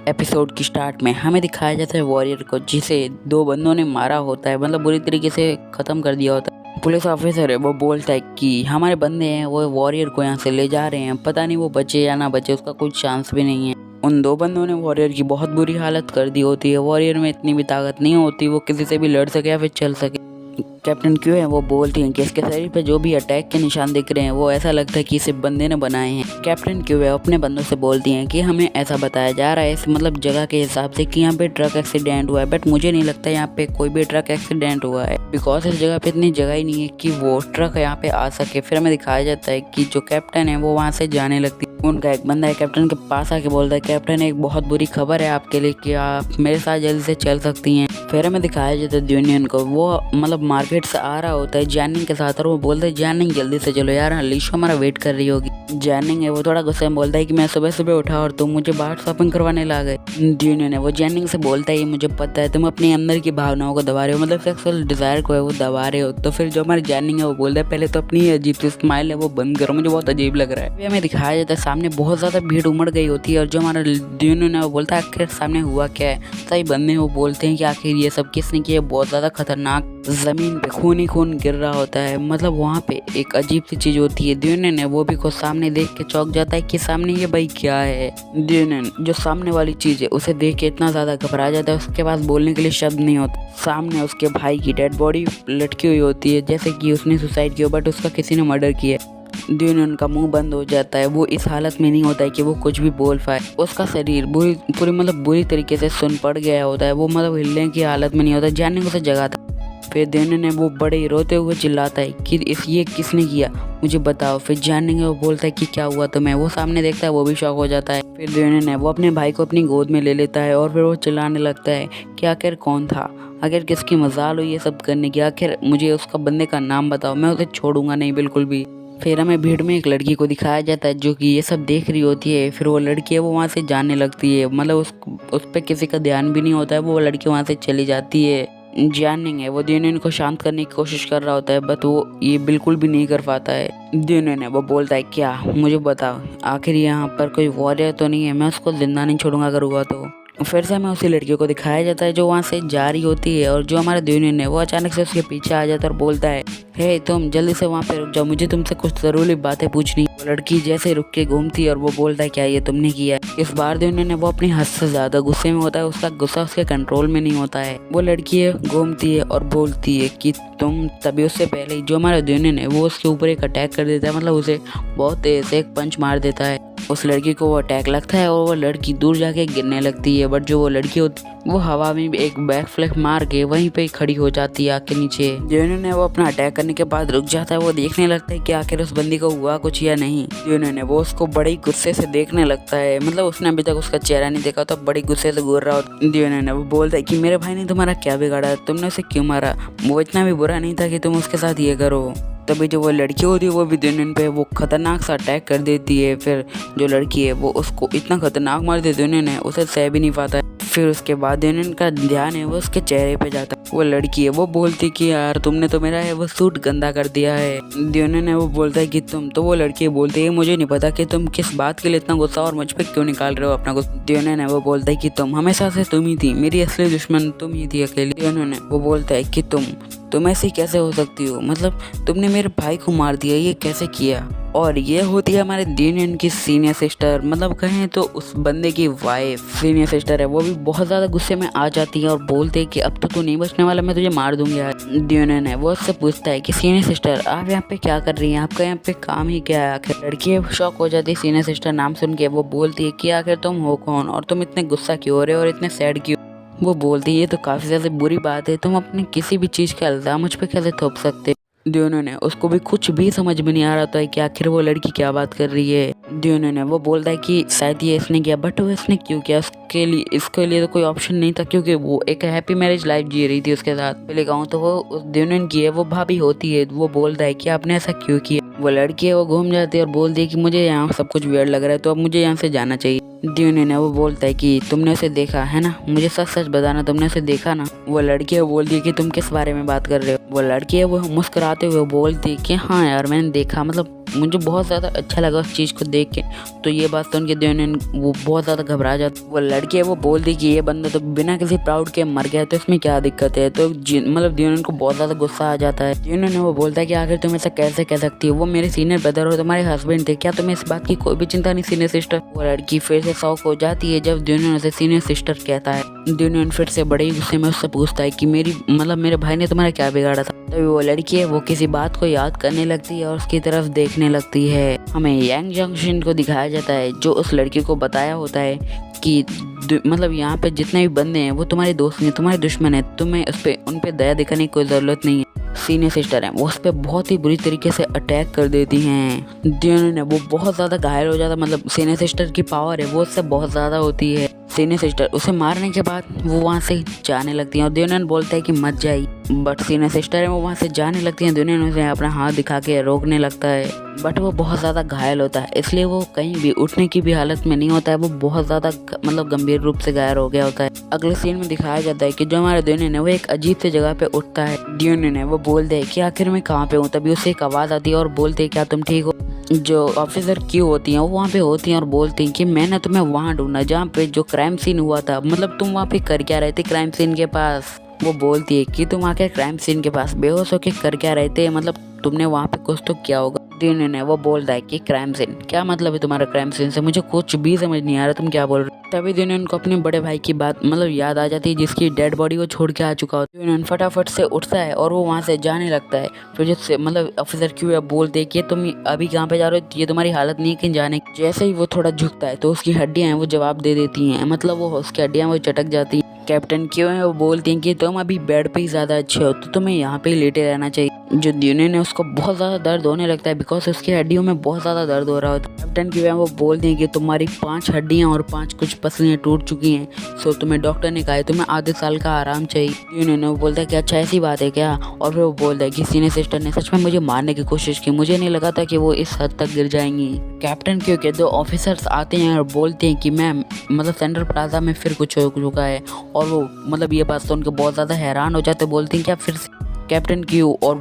Episode की start में हमें दिखाया जाता है वॉरियर को, जिसे दो बंदों ने मारा होता है, मतलब बुरी तरीके से ख़त्म कर दिया होता है। पुलिस ऑफिसर है वो बोलता है कि हमारे बंदे हैं वो वॉरियर को यहाँ से ले जा रहे हैं, पता नहीं वो बचे या ना बचे, उसका कुछ चांस भी नहीं है। उन दो बंदों ने वॉरियर की बहुत बुरी हालत कर दी होती है। वॉरियर में इतनी भी ताकत नहीं होती वो किसी से भी लड़ सके या फिर चल सके। कैप्टन क्यों है वो बोलती हैं कि इसके शरीर पे जो भी अटैक के निशान दिख रहे हैं वो ऐसा लगता है कि इसे बंदे ने बनाए हैं। कैप्टन क्यों है अपने बंदों से बोलती हैं कि हमें ऐसा बताया जा रहा है इस मतलब जगह के हिसाब से कि यहाँ पे ट्रक एक्सीडेंट हुआ है, बट मुझे नहीं लगता यहाँ पे कोई भी ट्रक एक्सीडेंट हुआ है, बिकॉज इस जगह पे इतनी जगह ही नहीं है कि वो ट्रक यहाँ पे आ सके। फिर हमें दिखाया जाता है कि जो कैप्टन है वो वहाँ से जाने लगती है। उनका एक बंदा है कैप्टन के पास आके बोलता है कैप्टन एक बहुत बुरी खबर है आपके लिए कि आप मेरे साथ जल्दी से चल सकती हैं। फिर हमें दिखाया जाता है यूनियन को, वो मतलब मार्केट से आ रहा होता है जैनिंग के साथ और वो बोलता है जैनिंग जल्दी से चलो यार, अलीशा हमारा वेट कर रही होगी। जैनिंग है वो थोड़ा गुस्से में बोलता है कि मैं सुबह सुबह उठा और तुम मुझे बाहर शॉपिंग करवाने ला गए। यूनियन है वो जैनिंग से बोलता है मुझे पता है तुम अपने अंदर की भावनाओं को दबा रहे हो, मतलब सेक्सुअल डिजायर को है वो दबा रहे हो। तो फिर जो हमारी जैनिंग है वो बोलता है पहले तो अपनी अजीब सी स्माइल है वो बंद करो, मुझे बहुत अजीब लग रहा है। हमें दिखाया जाता है सामने बहुत ज्यादा भीड़ उमड़ गई होती है और जो हमारा यूनियन है वो बोलता है आखिर सामने हुआ क्या है। सही बंदे वो बोलते हैं कि आखिर ये सब किसने किया, बहुत ज्यादा खतरनाक जमीन पे खून ही खून गिर रहा होता है, मतलब वहाँ पे एक अजीब सी चीज होती है। यूनियन है वो भी खुद सामने देख के चौंक जाता है कि सामने ये भाई क्या है। यूनियन जो सामने वाली चीज है उसे देख के इतना ज्यादा घबरा जाता है उसके पास बोलने के लिए शब्द नहीं होता। सामने उसके भाई की डेड बॉडी लटकी हुई होती है जैसे कि उसने सुसाइड किया, बट उसका किसी ने मर्डर किया। यूनियन का मुंह बंद हो जाता है, वो इस हालत में नहीं होता है कि वो कुछ भी बोल पाए। उसका शरीर बुरी तरीके से सुन पड़ गया होता है, वो मतलब हिलने की हालत में नहीं होता। जानने को उसे जगाता। फिर यूनियन है वो बड़े रोते हुए चिल्लाता है कि ये किसने किया मुझे बताओ। फिर जानने वो बोलता है कि क्या हुआ तुम्हें। वो सामने देखता है वो भी शॉक हो जाता है। फिर यूनियन है वो अपने भाई को अपनी गोद में ले लेता है और फिर वो चिल्लाने लगता है कि आखिर कौन था, आखिर किसकी मजाल हुई ये सब करने की, आखिर मुझे उसका बंदे का नाम बताओ, मैं उसे छोड़ूंगा नहीं बिल्कुल भी। फिर हमें भीड़ में एक लड़की को दिखाया जाता है जो कि ये सब देख रही होती है। फिर वो लड़की है वो वहाँ से जाने लगती है, मतलब उस पर किसी का ध्यान भी नहीं होता है, वो लड़की वहाँ से चली जाती है। जैनिंग है वो यूनियन को शांत करने की कोशिश कर रहा होता है, बट वो ये बिल्कुल भी नहीं कर पाता है। यूनियन है वो बोलता है क्या मुझे बताओ आखिर यहाँ पर कोई वॉरियर तो नहीं है, मैं उसको जिंदा नहीं छोड़ूंगा अगर हुआ तो। फिर से हमें उसी लड़की को दिखाया जाता है जो वहाँ से जा रही होती है और जो हमारा यूनियन है वो अचानक से उसके पीछे आ जाता है और बोलता है हे तुम जल्दी से वहाँ पे रुक जाओ, मुझे तुमसे कुछ जरूरी बातें पूछनी। वो लड़की जैसे रुक के घूमती है और वो बोलता है क्या ये तुमने किया। इस बार यूनियन है वो अपनी हद से ज्यादा गुस्से में होता है, उसका गुस्सा उसके कंट्रोल में नहीं होता है। वो लड़की है घूमती है और बोलती है कि तुम तभी उससे पहले ही जो हमारा यूनियन है वो उसके ऊपर एक अटैक कर देता है, मतलब उसे बहुत तेज से एक पंच मार देता है। उस लड़की को वो अटैक लगता है और वो लड़की दूर जाके गिरने लगती है, बट जो वो लड़की होती है वो हवा में एक बैक फ्लिप मार के वहीं पे खड़ी हो जाती है आके नीचे। यूनियन है वो अपना अटैक करने के बाद रुक जाता है, वो देखने लगता है कि आखिर उस बंदी को हुआ कुछ या नहीं। यूनियन है वो उसको बड़े गुस्से से देखने लगता है, मतलब उसने अभी तक उसका चेहरा नहीं देखा तो बड़ी गुस्से से घूर रहा होता। यूनियन है वो बोलता है कि मेरे भाई ने तुम्हारा क्या बिगाड़ा, तुमने उसे क्यों मारा, वो इतना भी बुरा नहीं था कि तुम उसके साथ ये करो। तभी जो वो लड़की होती है वो भी यूनियन पे वो खतरनाक सा अटैक कर देती है। फिर जो लड़की है वो उसको इतना खतरनाक मार देती है यूनियन है उसे सह भी नहीं पाता है। फिर उसके बाद यूनियन का ध्यान है वो उसके चेहरे पे जाता है। वो लड़की है वो बोलती कि यार तुमने तो मेरा है वो सूट गंदा कर दिया है। यूनियन है वो बोलता है कि तुम तो वो लड़की बोलती है मुझे नहीं पता कि तुम किस बात के लिए इतना गुस्सा और मुझ पे क्यों निकाल रहे हो अपना गुस्सा। यूनियन है वो बोलता है कि तुम हमेशा से तुम ही थी, मेरी असली दुश्मन तुम ही थी अकेली। यूनियन है वो बोलता है कि तुम ऐसी कैसे हो सकती हो, मतलब तुमने मेरे भाई को मार दिया, ये कैसे किया। और ये होती है हमारे यूनियन की सीनियर सिस्टर, मतलब कहें तो उस बंदे की वाइफ सीनियर सिस्टर है, वो भी बहुत ज़्यादा गुस्से में आ जाती है और बोलते हैं कि अब तो तू नहीं बचने वाला, मैं तुझे मार दूंगी यार। यूनियन है वो उससे पूछता है कि सीनियर सिस्टर आप यहाँ पे क्या कर रही हैं, आपका यहाँ पे काम ही क्या है। आखिर लड़की शॉक हो जाती है सीनियर सिस्टर नाम सुन के, वो बोलती है कि आखिर तुम हो कौन और तुम इतने गुस्सा क्यों हो रहे हो और इतने सैड क्यों। वो बोलती है ये तो काफ़ी ज़्यादा बुरी बात है, तुम अपने किसी भी चीज़ का इल्ज़ाम मुझ पे कैसे थोप सकते। यूनियन है उसको भी कुछ भी समझ में नहीं आ रहा था कि आखिर वो लड़की क्या बात कर रही है। यूनियन है वो बोलता है कि शायद ये इसने किया, बट वो इसने क्यों किया, इसके लिए तो कोई ऑप्शन नहीं था क्योंकि वो एक हैप्पी मैरिज लाइफ जी रही थी उसके साथ। पहले कहूँ तो वो उस यूनियन की है वो भाभी होती है, वो बोलता है कि आपने ऐसा क्यों किया। वो लड़की है वो घूम जाती है और बोलती है कि मुझे यहाँ सब कुछ वियर्ड लग रहा है तो अब मुझे यहाँ से जाना चाहिए। यूनियन है वो बोलता है कि तुमने उसे देखा है ना, मुझे सच सच बताना तुमने उसे देखा ना। वो लड़की है बोलती है कि तुम किस बारे में बात कर रहे हो। वो लड़की है वो मुस्कुराते हुए बोलती है कि हाँ यार मैंने देखा, मतलब मुझे बहुत ज़्यादा अच्छा लगा उस चीज़ को देख के। तो ये बात सुन के दियोनियन वो बहुत ज़्यादा घबरा जाती। वो लड़की है वो बोलती कि ये बंदा तो बिना किसी प्राउड के मर गया, तो इसमें क्या दिक्कत है। तो मतलब दियोनियन को बहुत ज़्यादा गुस्सा आ जाता है। दियोनियन वो बोलता है कि आखिर तुम ऐसा कैसे कह सकती हो, वो मेरे सीनियर ब्रदर और तुम्हारे हस्बैंड थे, क्या तुम्हें इस बात की कोई भी चिंता नहीं सीनियर सिस्टर। वो लड़की फिर से शॉक हो जाती है जब दियोनियन उसे सीनियर सिस्टर कहता है। दियोनियन फिर से बड़े ही गुस्से में उससे पूछता है कि मेरे भाई ने तुम्हारा क्या बिगाड़ा था। तभी वो लड़की है वो किसी बात को याद करने लगती है और उसकी तरफ देखने लगती है। हमें यांग जंक्शन को दिखाया जाता है जो उस लड़की को बताया होता है कि मतलब यहाँ पे जितने भी बंदे हैं वो तुम्हारे दोस्त नहीं, तुम्हारे दुश्मन है, तुम्हें उन पे दया दिखाने की कोई ज़रूरत नहीं है। सीनियर सिस्टर है वो उस पर बहुत ही बुरी तरीके से अटैक कर देती हैं। दियोनियन है वो बहुत ज़्यादा घायल हो जाता है। मतलब सीनियर सिस्टर की पावर है वो उससे बहुत ज़्यादा होती है। सीनियर सिस्टर उसे मारने के बाद वो वहाँ से जाने लगती हैं और दियोनियन बोलता है कि मत जाइए, बट सीनियर सिस्टर है वो वहाँ से जाने लगती हैं। दियोनियन उसे अपना हाथ दिखा के रोकने लगता है, बट वो बहुत ज़्यादा घायल होता है, इसलिए वो कहीं भी उठने की भी हालत में नहीं होता है। वो बहुत ज़्यादा मतलब गंभीर रूप से घायल हो गया होता है। अगले सीन में दिखाया जाता है कि जो हमारा दियोनियन है वो एक अजीब सी जगह पे उठता है। दियोनियन है वो बोलते हैं कि आखिर मैं कहाँ पे हूँ। तभी उसे एक आवाज़ आती है और बोलते हैं क्या तुम ठीक हो। जो ऑफिसर क्यों होती हैं वो वहाँ पे होती हैं और बोलती हैं कि मैंने तुम्हें वहाँ ढूंढा जहाँ पे जो क्राइम सीन हुआ था, मतलब तुम वहाँ पे कर क्या रहे थे क्राइम सीन के पास। वो बोलती है कि तुम आके क्राइम सीन के पास बेहोश होके कर क्या रहे थे, मतलब तुमने वहाँ पे कुछ तो किया होगा। दियोनियन है वो बोलता है कि क्राइम सीन, क्या मतलब है तुम्हारा क्राइम सीन से, मुझे कुछ भी समझ नहीं आ रहा तुम क्या बोल रहे हो। तभी दियोनियन को अपने बड़े भाई की बात मतलब याद आ जाती है जिसकी डेड बॉडी वो छोड़ के आ चुका होता है। दियोनियन फटाफट से उठता है और वो वहाँ से जाने लगता है। फिर जिससे मतलब ऑफिसर क्यों बोलते कि तुम अभी कहाँ पे जा रहे हो, ये तुम्हारी हालत नहीं है कहीं जाने की। जैसे ही वो थोड़ा झुकता है तो उसकी हड्डियाँ हैं वो जवाब दे देती हैं, मतलब वो उसकी हड्डियाँ वो चटक जाती हैं। कैप्टन क्यों है वो बोलती हैं कि तुम अभी बेड पे ही ज़्यादा अच्छे हो, तो तुम्हें यहाँ पे ही लेटे रहना चाहिए। जो दियोनियन है उसको बहुत ज़्यादा दर्द होने लगता है बिकॉज उसकी हड्डियों में बहुत ज़्यादा दर्द हो रहा होता है। कैप्टन क्यों है वो बोलती हैं कि तुम्हारी 5 हड्डियाँ और 5 कुछ पसलियाँ टूट चुकी हैं, सो तुम्हें डॉक्टर ने कहा है तुम्हें आधे साल का आराम चाहिए। दियोनियन वो बोलता है कि अच्छा ऐसी बात है क्या। और फिर वो बोलता है कि सीनियर सिस्टर ने सच में मुझे मारने की कोशिश की, मुझे नहीं लगा था कि वो इस हद तक गिर जाएंगी। कैप्टन क्यों के 2 ऑफिसर्स आते हैं और बोलते हैं कि मैम मतलब सेंट्रल प्लाजा में फिर कुछ हो चुका है। और वो मतलब ये बात सुन के बहुत ज़्यादा हैरान हो जाते, बोलते हैं क्या फिर से। कैप्टन क्यू और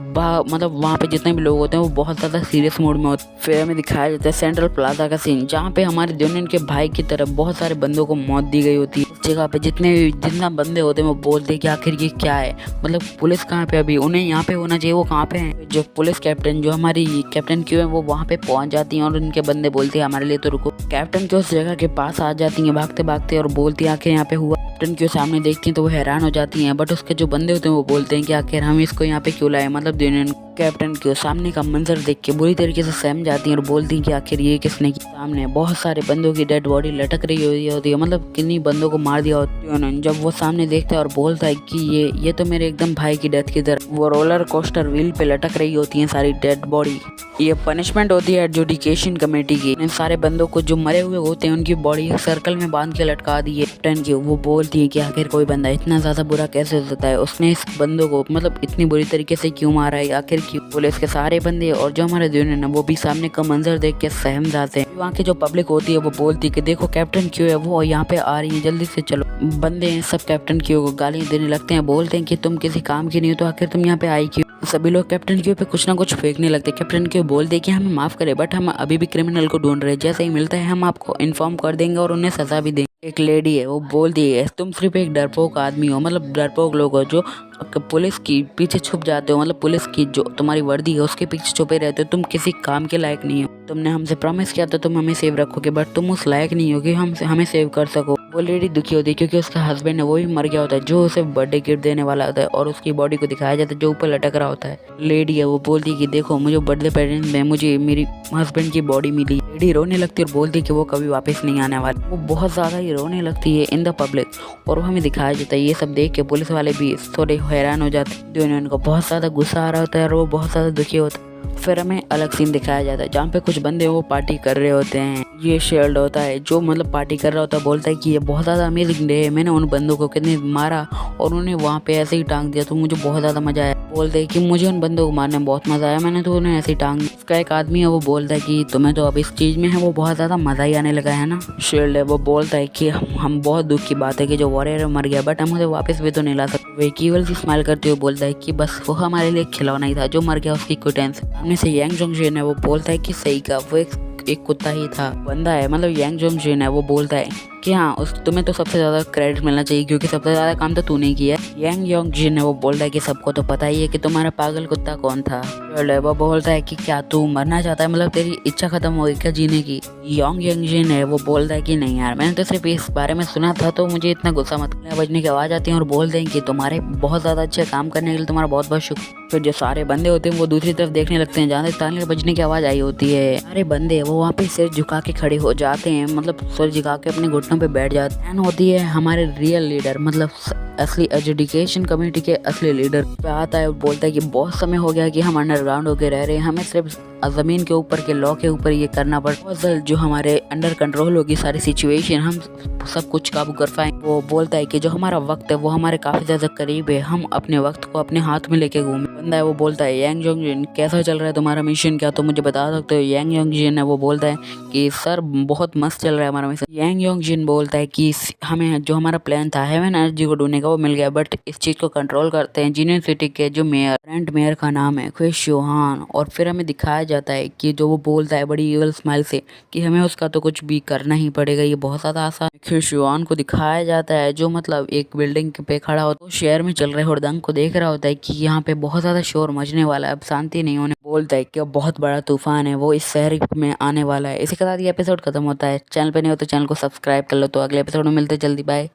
मतलब वहाँ पे जितने भी लोग होते हैं वो बहुत ज़्यादा सीरियस मूड में होते हैं। फिर हमें दिखाया जाता है सेंट्रल प्लाजा का सीन जहाँ पे हमारे दियोनियन के भाई की तरफ बहुत सारे बंदों को मौत दी गई होती है। इस जगह पे जितना बंदे होते हैं वो बोलते हैं कि आखिर ये क्या है, मतलब पुलिस कहाँ पे, अभी उन्हें यहाँ पे होना चाहिए, वो कहाँ पे हैं। जो पुलिस कैप्टन जो हमारी कैप्टन क्यू है वो वहाँ पे पहुँच जाती हैं और उनके बंदे बोलते हैं हमारे लिए तो रुको। कैप्टन क्यू उस जगह के पास आ जाती हैं भागते भागते और बोलती हैं आखिर यहाँ पे हुआ। कैप्टन क्यू सामने देखती हैं तो वो हैरान हो जाती हैं, बट उसके जो बंदे होते हैं वो बोलते हैं कि आखिर हम इसको यहाँ पे क्यों लाए, मतलब दियोनियन। कैप्टन के सामने का मंजर देख के बुरी तरीके से सहम जाती हैं और बोलती हैं कि आखिर ये किसने की। सामने बहुत सारे बंदों की डेड बॉडी लटक रही होती है, मतलब किन्हीं बंदों को मार दिया होता है। जब वो सामने देखता है और बोलता है कि ये तो मेरे एकदम भाई की डेथ की तरह। वो रोलर कोस्टर व्हील पे लटक रही होती हैं सारी डेड बॉडी। ये पनिशमेंट होती है एडजुडिकेशन कमेटी की। इन सारे बंदों को जो मरे हुए होते हैं उनकी बॉडी सर्कल में बांध के लटका दी है। कैप्टन की वो बोलती है कि आखिर कोई बंदा इतना ज्यादा बुरा कैसे हो सकता है, उसने इस बंदों को मतलब इतनी बुरी तरीके से क्यों मारा है, आखिर क्यों। पुलिस के सारे बंदे और जो हमारे दियोनियन है वो भी सामने का मंजर देख के सहम जाते हैं। वहाँ की जो पब्लिक होती है वो बोलती है कि देखो कैप्टन क्यों है वो यहाँ पे आ रही है, जल्दी से चलो। बंदे सब कैप्टन क्यों को गालियाँ देने लगते हैं, बोलते हैं कि तुम किसी काम की नहीं हो तो आखिर तुम यहाँ पे आई क्यों। सभी लोग कैप्टन क्यू पे कुछ ना कुछ फेंकने लगते हैं। कैप्टन क्यू बोलते कि हमें माफ़ करें बट हम अभी भी क्रिमिनल को ढूंढ रहे हैं, जैसे ही मिलता है हम आपको इन्फॉर्म कर देंगे और उन्हें सजा भी देंगे। एक लेडी है वो बोलती है तुम सिर्फ एक डरपोक आदमी हो, मतलब डरपोक लोग हो जो पुलिस की पीछे छुप जाते हो, मतलब पुलिस की जो तुम्हारी वर्दी है उसके पीछे छुपे रहते हो, तुम किसी काम के लायक नहीं हो। तुमने हमसे प्रॉमिस किया था तुम हमें सेव रखोगे बट तुम उस लायक नहीं हो कि हम हमें सेव कर सको। वो लेडी दुखी होती है क्योंकि उसका हस्बैंड है वो भी मर गया होता है जो उसे बर्थडे गिफ्ट देने वाला होता है और उसकी बॉडी को दिखाया जाता है जो ऊपर लटक रहा होता है। लेडी है वो बोलती है कि देखो मुझे बर्थडे प्रेजेंट में मुझे मेरी हस्बैंड की बॉडी मिली। लेडी रोने लगती है और बोलती है कि वो कभी वापस नहीं आने वाला। वो बहुत ज़्यादा ही रोने लगती है इन द पब्लिक और वो हमें दिखाया जाता है। ये सब देख के पुलिस वाले भी थोड़े हैरान हो जाते हैं। दियोनियन को बहुत ज़्यादा गुस्सा आ रहा होता है और वो बहुत ज़्यादा दुखी होता है। फिर हमें अलग सीन दिखाया जाता है जहाँ पे कुछ बंदे वो पार्टी कर रहे होते हैं। ये शील्ड होता है जो मतलब पार्टी कर रहा होता है, बोलता है कि ये बहुत ज़्यादा अमेजिंग डे है, मैंने उन बंदों को कितने मारा और उन्हें वहाँ पे ऐसे ही टांग दिया तो मुझे बहुत ज़्यादा मजा आया। बोलते हैं कि मुझे उन बंदों को मारने में बहुत मजा आया, मैंने तो उन्हें ऐसी टांग। उसका एक आदमी है वो बोलता है कि तुम्हें तो अब इस चीज में है वो बहुत ज्यादा मजा ही आने लगा है ना। शील्ड है वो बोलता है कि हम बहुत दुख की बात है कि जो वॉरियर मर गया, बट हम उसे वापस भी तो नहीं ला सकते। वे कीवल सी स्माइल करते हुए बोलता है कि बस वो हमारे लिए खिलौना ही था, जो मर गया उसकी कोई टेंशन। सामने से यांग जोंगजिन है वो बोलता है कि सही कहा, वो एक कुत्ता ही था, बंदा है। मतलब यांग जोंगजिन है वो बोलता है कि हाँ तुम्हें तो सबसे ज़्यादा क्रेडिट मिलना चाहिए क्योंकि सबसे ज़्यादा काम तो तूने किया है। यांग योंगजिन है वो बोलता है कि सबको तो पता ही है कि तुम्हारा पागल कुत्ता कौन था। वो बोलता है कि क्या तू मरना चाहता है, मतलब तेरी इच्छा खत्म हो गई क्या जीने की। यांग योंगजिन है वो बोलता है कि नहीं यार, मैंने तो सिर्फ इस बारे में सुना था, तो मुझे इतना गुस्सा मत। बजने की आवाज़ आती है और बोलते हैं कि तुम्हारे बहुत ज़्यादा अच्छे काम करने के लिए तुम्हारा बहुत बहुत शुक्रिया। फिर जो सारे बंदे होते हैं वो दूसरी तरफ देखने लगते हैं जहाँ से ताली बजने की आवाज़ आई होती है। सारे बंदे वो वहाँ पे सिर झुका के खड़े हो जाते हैं, मतलब सिर झुका के अपने घुटनों पे बैठ जाते हैं। होती है हमारे रियल लीडर, मतलब असली एजुकेशन कम्युनिटी के असली लीडर पे आता है और बोलता है कि बहुत समय हो गया कि हम अंडरग्राउंड होके रह रहे हैं, हमें सिर्फ ज़मीन के ऊपर के लॉ के ऊपर ये करना पड़ता है। बहुत जल्द जो हमारे अंडर कंट्रोल होगी सारी सिचुएशन, हम सब कुछ काबू कर पाएंगे। वो बोलता है कि जो हमारा वक्त है वो हमारे काफ़ी ज़्यादा करीब है, हम अपने वक्त को अपने हाथ में लेके घूमें। बंदा है वो बोलता है यांग जोंगजिन कैसा चल रहा है तुम्हारा मिशन, क्या तुम मुझे बता सकते हो। यांग योंगजिन है वो बोलता है कि सर बहुत मस्त चल रहा है हमारा मिशन। यांग योंगजिन बोलता है कि हमें जो हमारा प्लान था हेवन एनर्जी को ढूंढने का वो मिल गया, बट इस चीज़ को कंट्रोल करते हैं जिनियन सिटी के जो मेयर, करंट मेयर का नाम है ख्विश योहान। और फिर हमें दिखाया जाता है कि जो वो बोलता है बड़ी ईवल स्माइल से कि हमें उसका तो कुछ भी करना ही पड़ेगा, ये बहुत ज़्यादा आसान। ख्विश योहान को दिखाया जाता है जो मतलब एक बिल्डिंग पे खड़ा होता है, शहर में चल रहे हुड़दंग को देख रहा होता है कि यहाँ पे बहुत ज़्यादा शोर मचने वाला है, अब शांति नहीं होने। बोलता है कि अब बहुत बड़ा तूफान है वो इस शहर में आने वाला है। इसी के साथ ये एपिसोड खत्म होता है। चैनल पे नहीं हो तो चैनल को सब्सक्राइब कर लो। तो अगले एपिसोड में मिलते जल्दी, बाय।